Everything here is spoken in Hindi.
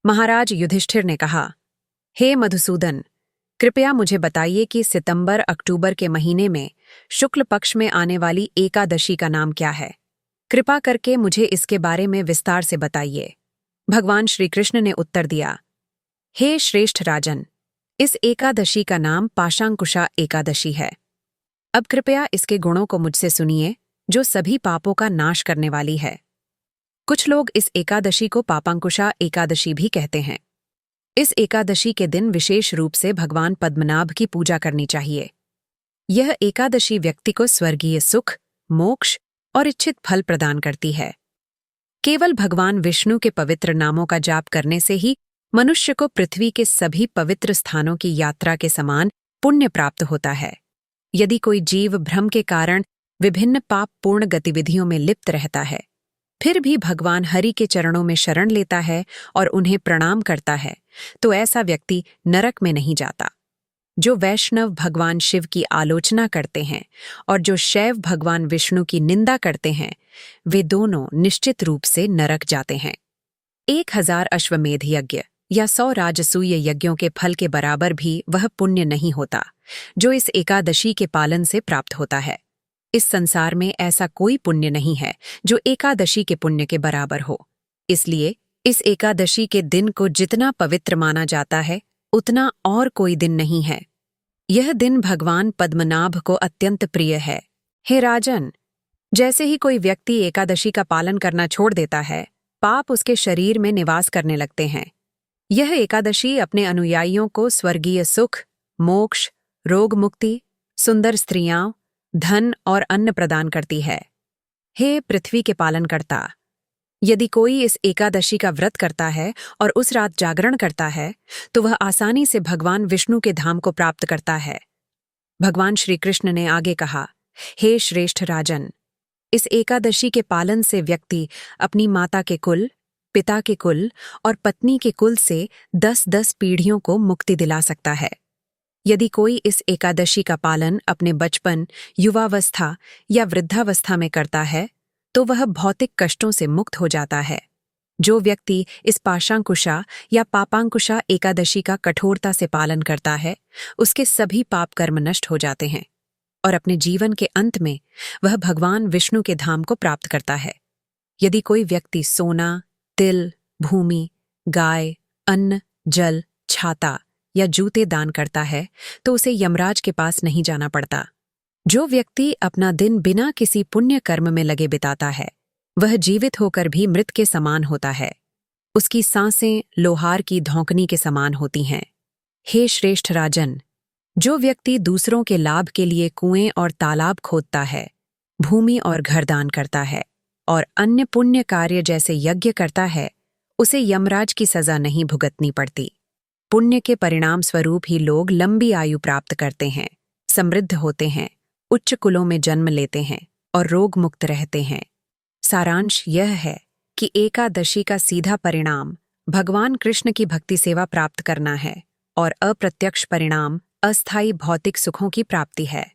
महाराज युधिष्ठिर ने कहा, हे मधुसूदन, कृपया मुझे बताइए कि सितंबर अक्टूबर के महीने में शुक्ल पक्ष में आने वाली एकादशी का नाम क्या है। कृपा करके मुझे इसके बारे में विस्तार से बताइए। भगवान श्री कृष्ण ने उत्तर दिया, हे श्रेष्ठ राजन, इस एकादशी का नाम पाशांकुशा एकादशी है। अब कृपया इसके गुणों को मुझसे सुनिए, जो सभी पापों का नाश करने वाली है। कुछ लोग इस एकादशी को पापांकुशा एकादशी भी कहते हैं। इस एकादशी के दिन विशेष रूप से भगवान पद्मनाभ की पूजा करनी चाहिए। यह एकादशी व्यक्ति को स्वर्गीय सुख, मोक्ष और इच्छित फल प्रदान करती है। केवल भगवान विष्णु के पवित्र नामों का जाप करने से ही मनुष्य को पृथ्वी के सभी पवित्र स्थानों की यात्रा के समान पुण्य प्राप्त होता है। यदि कोई जीव भ्रम के कारण विभिन्न पापपूर्ण गतिविधियों में लिप्त रहता है, फिर भी भगवान हरि के चरणों में शरण लेता है और उन्हें प्रणाम करता है, तो ऐसा व्यक्ति नरक में नहीं जाता। जो वैष्णव भगवान शिव की आलोचना करते हैं और जो शैव भगवान विष्णु की निंदा करते हैं, वे दोनों निश्चित रूप से नरक जाते हैं। 1000 अश्वमेध यज्ञ या 100 राजसूय यज्ञों के फल के बराबर भी वह पुण्य नहीं होता, जो इस एकादशी के पालन से प्राप्त होता है। इस संसार में ऐसा कोई पुण्य नहीं है जो एकादशी के पुण्य के बराबर हो। इसलिए इस एकादशी के दिन को जितना पवित्र माना जाता है, उतना और कोई दिन नहीं है। यह दिन भगवान पद्मनाभ को अत्यंत प्रिय है। हे राजन, जैसे ही कोई व्यक्ति एकादशी का पालन करना छोड़ देता है, पाप उसके शरीर में निवास करने लगते हैं। यह एकादशी अपने अनुयायियों को स्वर्गीय सुख, मोक्ष, रोग मुक्ति, सुंदर स्त्रियां, धन और अन्न प्रदान करती है। हे पृथ्वी के पालनकर्ता, यदि कोई इस एकादशी का व्रत करता है और उस रात जागरण करता है, तो वह आसानी से भगवान विष्णु के धाम को प्राप्त करता है। भगवान श्री कृष्ण ने आगे कहा, हे श्रेष्ठ राजन, इस एकादशी के पालन से व्यक्ति अपनी माता के कुल, पिता के कुल और पत्नी के कुल से 10-10 पीढ़ियों को मुक्ति दिला सकता है। यदि कोई इस एकादशी का पालन अपने बचपन, युवावस्था या वृद्धावस्था में करता है, तो वह भौतिक कष्टों से मुक्त हो जाता है। जो व्यक्ति इस पाशांकुशा या पापांकुशा एकादशी का कठोरता से पालन करता है, उसके सभी पाप कर्म नष्ट हो जाते हैं और अपने जीवन के अंत में वह भगवान विष्णु के धाम को प्राप्त करता है। यदि कोई व्यक्ति सोना, तिल, भूमि, गाय, अन्न, जल, छाता या जूते दान करता है, तो उसे यमराज के पास नहीं जाना पड़ता। जो व्यक्ति अपना दिन बिना किसी पुण्य कर्म में लगे बिताता है, वह जीवित होकर भी मृत के समान होता है। उसकी सांसें लोहार की धौंकनी के समान होती हैं। हे श्रेष्ठ राजन, जो व्यक्ति दूसरों के लाभ के लिए कुएं और तालाब खोदता है, भूमि और घर दान करता है और अन्य पुण्य कार्य जैसे यज्ञ करता है, उसे यमराज की सजा नहीं भुगतनी पड़ती। पुण्य के परिणाम स्वरूप ही लोग लंबी आयु प्राप्त करते हैं, समृद्ध होते हैं, उच्च कुलों में जन्म लेते हैं और रोग मुक्त रहते हैं। सारांश यह है कि एकादशी का सीधा परिणाम भगवान कृष्ण की भक्ति सेवा प्राप्त करना है और अप्रत्यक्ष परिणाम अस्थायी भौतिक सुखों की प्राप्ति है।